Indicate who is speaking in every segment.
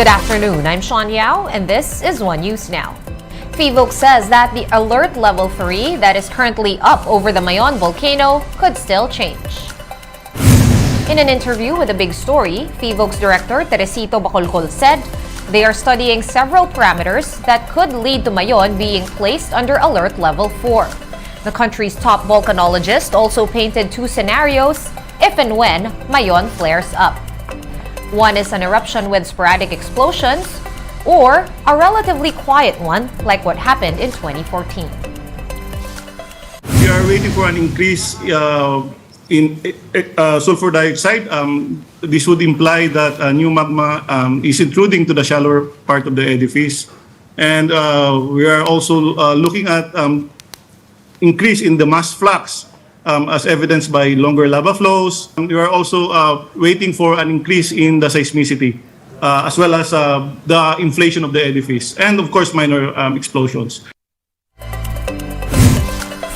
Speaker 1: Good afternoon, I'm Sean Yao, and this is One News Now. PHIVOLCS says that the alert level 3 that is currently up over the Mayon volcano could still change. In an interview with The Big Story, PHIVOLCS Director Teresito Bacolcol said they are studying several parameters that could lead to Mayon being placed under alert level 4. The country's top volcanologist also painted two scenarios if and when Mayon flares up. One is an eruption with sporadic explosions, or a relatively quiet one like what happened in 2014.
Speaker 2: We are waiting for an increase in sulfur dioxide. This would imply that new magma is intruding to the shallower part of the edifice. And we are also looking at increase in the mass flux as evidenced by longer lava flows. We are also waiting for an increase in the seismicity as well as the inflation of the edifice and of course minor explosions.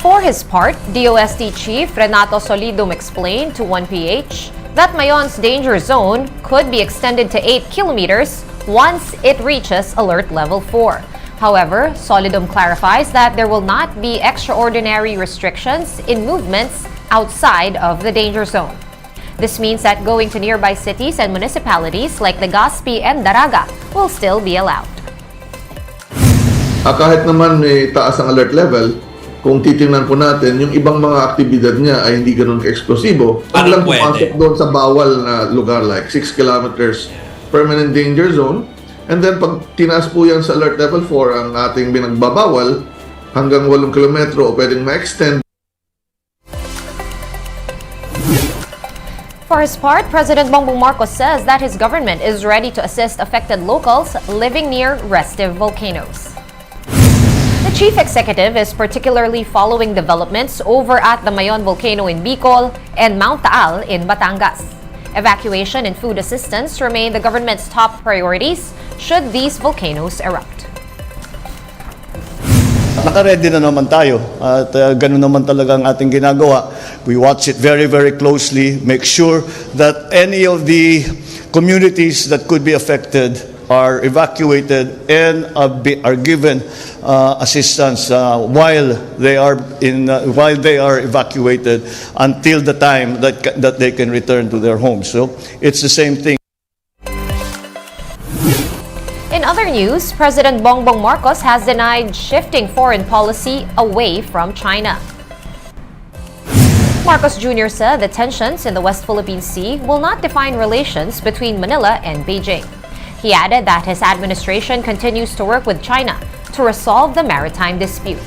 Speaker 1: For his part, DOST Chief Renato Solidum explained to 1PH that Mayon's danger zone could be extended to 8 kilometers once it reaches alert level 4. However, Solidum clarifies that there will not be extraordinary restrictions in movements outside of the danger zone. This means that going to nearby cities and municipalities like Legazpi and Daraga will still be allowed.
Speaker 3: Kahit naman may taas ang alert level, kung titingnan po natin, yung ibang mga aktibidad niya ay hindi ganoon ka-eksplosibo. Ang lang pumasok doon sa bawal na lugar like 6 kilometers permanent danger zone. And then pag tinaas po yan sa alert level 4 ang ating binagbabawal, hanggang 8 kilometro o pwedeng ma-extend.
Speaker 1: For his part, President Bongbong Marcos says that his government is ready to assist affected locals living near restive volcanoes. The chief executive is particularly following developments over at the Mayon volcano in Bicol and Mount Taal in Batangas. Evacuation and food assistance remain the government's top priorities should these volcanoes erupt.
Speaker 4: Naka-ready na naman tayo at ganun naman talaga ang ating ginagawa. We watch it very, very closely, make sure that any of the communities that could be affected are evacuated and are given assistance while they are evacuated until the time that they can return to their homes. So it's the same thing.
Speaker 1: In other news, President Bongbong Marcos has denied shifting foreign policy away from China. Marcos Jr. said the tensions in the West Philippine Sea will not define relations between Manila and Beijing. He added that his administration continues to work with China to resolve the maritime dispute.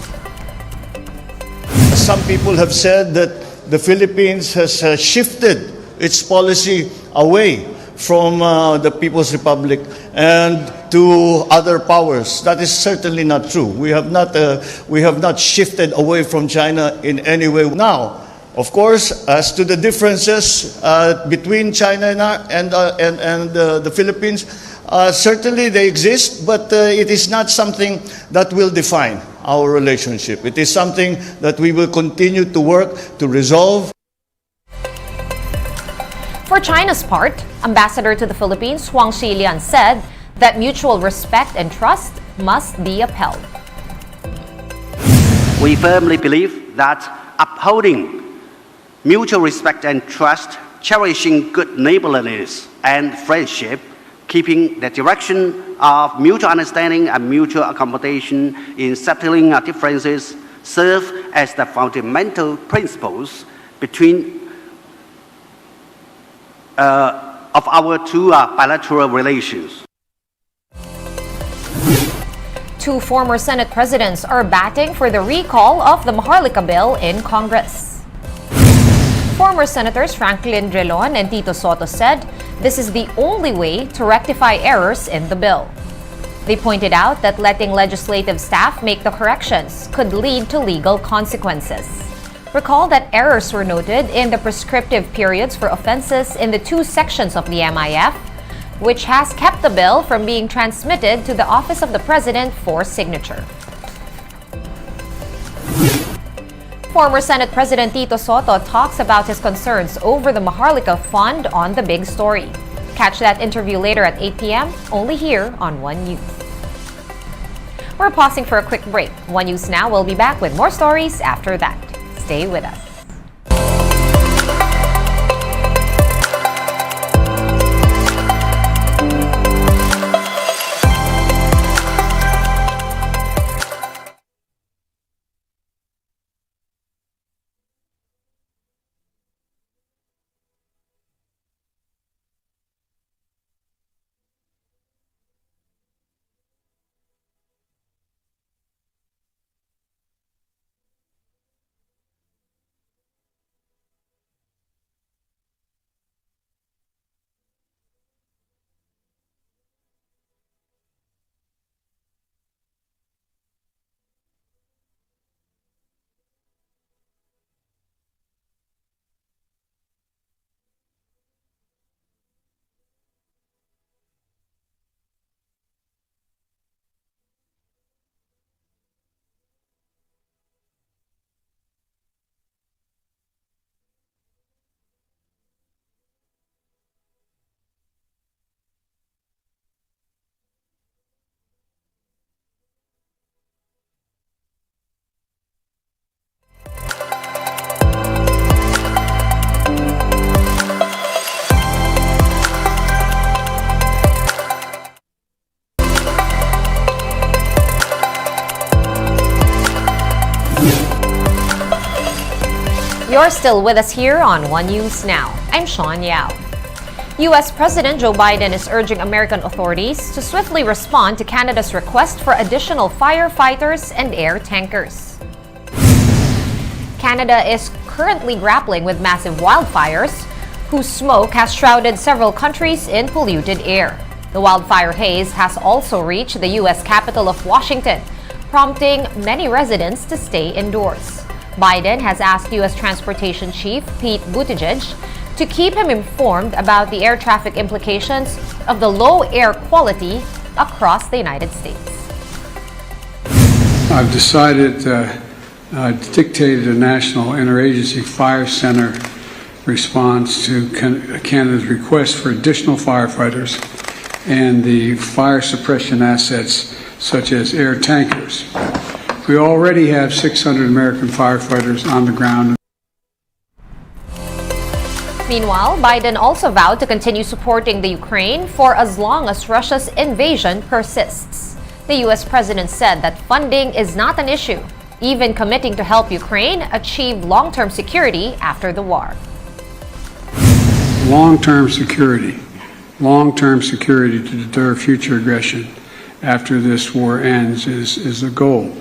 Speaker 4: Some people have said that the Philippines has shifted its policy away from the People's Republic and to other powers. That is certainly not true. We have not shifted away from China in any way. Now, of course, as to the differences between China and the Philippines, certainly they exist, but it is not something that will define our relationship. It is something that we will continue to work to resolve.
Speaker 1: For China's part, Ambassador to the Philippines Huang Xilian said that mutual respect and trust must be upheld.
Speaker 5: We firmly believe that upholding mutual respect and trust, cherishing good neighborliness and friendship, keeping the direction of mutual understanding and mutual accommodation in settling our differences serve as the fundamental principles between of our two bilateral relations.
Speaker 1: Two former Senate presidents are batting for the recall of the Maharlika bill in Congress. Former Senators Franklin Drilon and Tito Soto said this is the only way to rectify errors in the bill. They pointed out that letting legislative staff make the corrections could lead to legal consequences. Recall that errors were noted in the prescriptive periods for offenses in the two sections of the MIF, which has kept the bill from being transmitted to the Office of the President for signature. Former Senate President Tito Soto talks about his concerns over the Maharlika Fund on The Big Story. Catch that interview later at 8 p.m. only here on One News. We're pausing for a quick break. One News Now will be back with more stories after that. Stay with us. You're still with us here on One News Now. I'm Sean Yao. U.S. President Joe Biden is urging American authorities to swiftly respond to Canada's request for additional firefighters and air tankers. Canada is currently grappling with massive wildfires, whose smoke has shrouded several countries in polluted air. The wildfire haze has also reached the U.S. capital of Washington, prompting many residents to stay indoors. Biden has asked U.S. Transportation Chief Pete Buttigieg to keep him informed about the air traffic implications of the low air quality across the United States.
Speaker 6: I've decided dictated a national interagency fire center response to Canada's request for additional firefighters and the fire suppression assets such as air tankers. We already have 600 American firefighters on the ground.
Speaker 1: Meanwhile, Biden also vowed to continue supporting the Ukraine for as long as Russia's invasion persists. The U.S. president said that funding is not an issue, even committing to help Ukraine achieve long-term security after the war.
Speaker 6: Long-term security to deter future aggression after this war ends is the goal.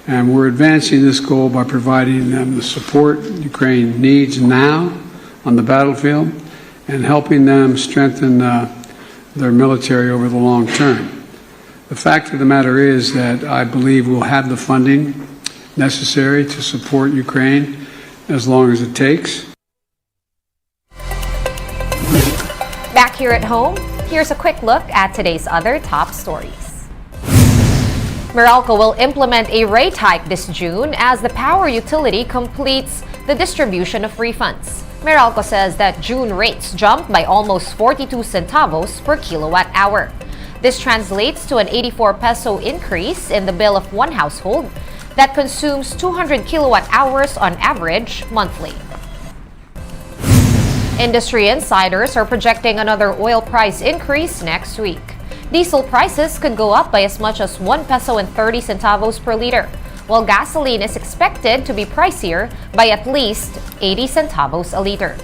Speaker 6: And we're advancing this goal by providing them the support Ukraine needs now on the battlefield and helping them strengthen their military over the long term. The fact of the matter is that I believe we'll have the funding necessary to support Ukraine as long as it takes.
Speaker 1: Back here at home, here's a quick look at today's other top stories. Meralco will implement a rate hike this June as the power utility completes the distribution of refunds. Meralco says that June rates jumped by almost 42 centavos per kilowatt hour. This translates to an 84 peso increase in the bill of one household that consumes 200 kilowatt hours on average monthly. Industry insiders are projecting another oil price increase next week. Diesel prices could go up by as much as 1 peso and 30 centavos per liter, while gasoline is expected to be pricier by at least 80 centavos a liter.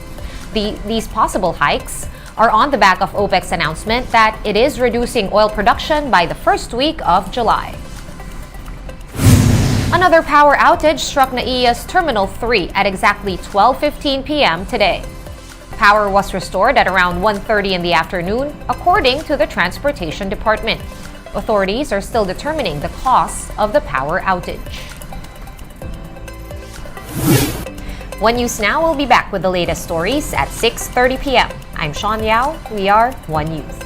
Speaker 1: These possible hikes are on the back of OPEC's announcement that it is reducing oil production by the first week of July. Another power outage struck NAIA's Terminal 3 at exactly 12:15 p.m. today. Power was restored at around 1:30 in the afternoon, according to the Transportation Department. Authorities are still determining the cause of the power outage. One News Now will be back with the latest stories at 6:30 p.m. I'm Sean Yao. We are One News.